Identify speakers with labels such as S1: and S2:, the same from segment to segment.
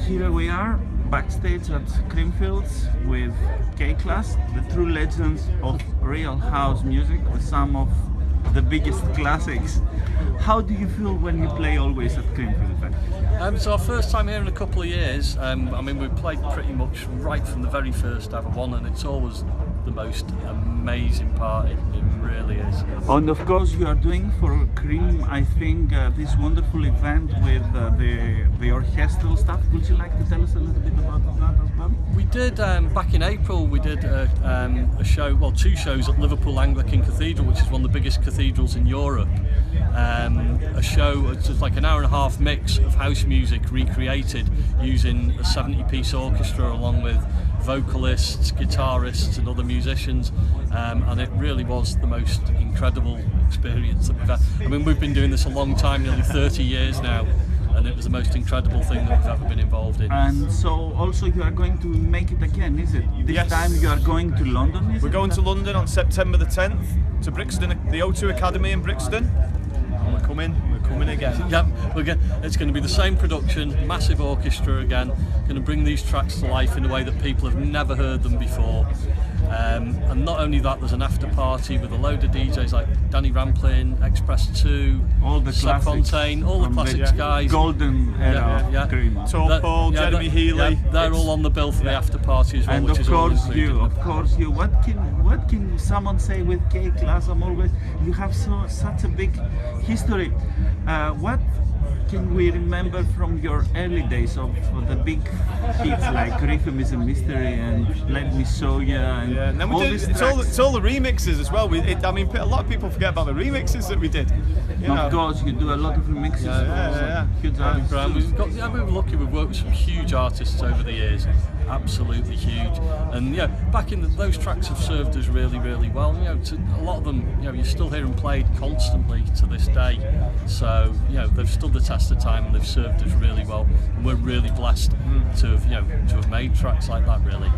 S1: here we are backstage at Creamfields with K-Klass, the true legends of real house music with some of the biggest classics. How do you feel when you play always at Creamfields?
S2: It's our first time here in a couple of years. I mean, we've played pretty much right from the very first ever one, and it's always the most amazing party. It really is.
S1: And of course, you are doing for Cream, I think, this wonderful event with the orchestral stuff. Would you like to tell us a little bit about that as well?
S2: We did back in April. We did a show, well, two shows at Liverpool Anglican Cathedral, which is one of the biggest cathedrals in Europe. A show, it's just like an hour and a half mix of house music recreated using a 70-piece orchestra along with vocalists, guitarists and other musicians, and it really was the most incredible experience that we've had. I mean, we've been doing this a long time, nearly 30 years now, and it was the most incredible thing that we've ever been involved in.
S1: And so also you are going to make it again, is it? This
S3: Yes.
S1: time you are going to London,
S3: We're going to London on September the 10th to Brixton, the O2 Academy in Brixton. And we're coming again.
S2: Yep, it's going to be the same production, massive orchestra again, going to bring these tracks to life in a way that people have never heard them before. And not only that, there's an after party with a load of DJs like Danny Ramplin, Express 2,
S1: all the
S2: Seb
S1: classics,
S2: Fontaine, all the classics guys.
S1: Golden era of Cream.
S3: Tom Paul, Jeremy Healy.
S2: They're all on the bill for the after party as well,
S1: And
S2: which
S1: of
S2: is all
S1: course
S2: included.
S1: you, what can someone say with K-Klass? You have such a big history. What can we remember from your early days of the big hits like Rhythm is a Mystery and Let Me Show Ya and
S3: And then
S1: all
S3: we did,
S1: these
S3: it's
S1: tracks?
S3: all the remixes as well. I mean, a lot of people forget about the remixes that we did. You know.
S1: Of course, you do a lot of remixes.
S3: Yeah.
S1: Huge artists.
S2: We were lucky. We've worked with some huge artists over the years, absolutely huge. And back in those tracks have served us really, really well. A lot of them, you still hear them played constantly to this day. So they've stood the test of time and they've served us really well. And we're really blessed to have made tracks like that. Really.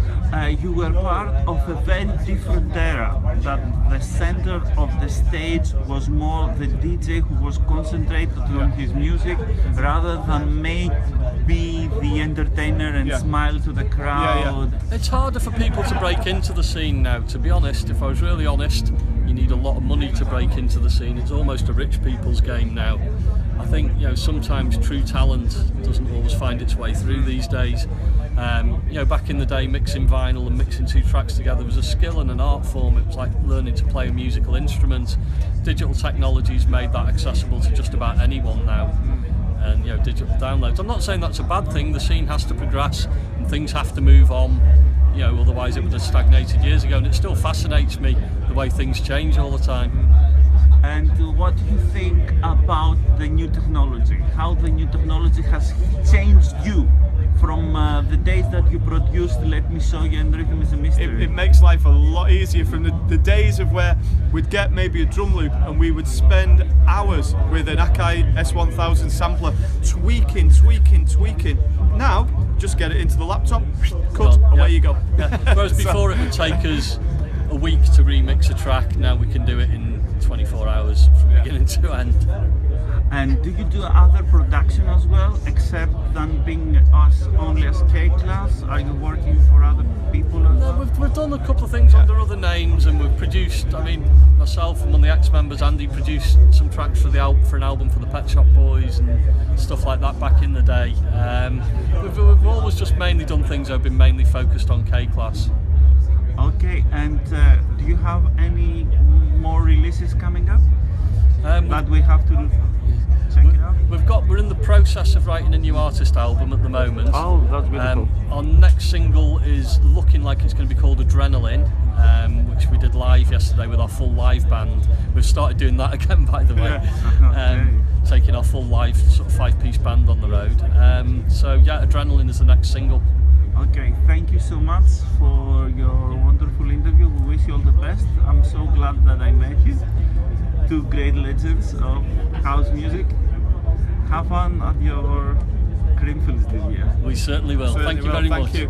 S1: You were part of a very different era, that the center of the stage was more the DJ who was concentrated on his music rather than be the entertainer and smile to the crowd.
S2: It's harder for people to break into the scene now, to be honest. If I was really honest, you need a lot of money to break into the scene. It's almost a rich people's game now. I think sometimes true talent doesn't always find its way through these days. Back in the day, mixing vinyl and mixing two tracks together was a skill and an art form. It was like learning to play a musical instrument. Digital technology's made that accessible to just about anyone now. And digital downloads. I'm not saying that's a bad thing. The scene has to progress and things have to move on. Otherwise it would have stagnated years ago. And it still fascinates me the way things change all the time.
S1: And what do you think about the new technology? How the new technology has changed you from the days that you produced Let Me Show You and Rhythm is a Mystery?
S3: It makes life a lot easier from the days of where we'd get maybe a drum loop and we would spend hours with an Akai S1000 sampler tweaking. Now, just get it into the laptop, cut, away you go.
S2: Whereas before it would take us a week to remix a track, now we can do it in 24 hours from beginning to end.
S1: And do you do other production as well, except than being only as K-Klass? Are you working for other people as well?
S2: We've done a couple of things under other names, and we've produced, myself and one of the ex-members, Andy, produced some tracks for an album for the Pet Shop Boys and stuff like that back in the day. We've always just mainly done things that have been mainly focused on K-Klass.
S1: Okay, and do you have any more releases coming up that we have to check it out?
S2: We're in the process of writing a new artist album at the moment.
S1: Oh, that's beautiful.
S2: Our next single is looking like it's going to be called Adrenaline, which we did live yesterday with our full live band. We've started doing that again, by the way. Taking our full live sort of 5-piece band on the road. Adrenaline is the next single.
S1: Okay, thank you so much for your wonderful interview. We wish you all the best. I'm so glad that I met you. Two great legends of house music. Have fun at your Creamfields this year.
S2: We certainly will. Thank you very much.
S3: Thank you.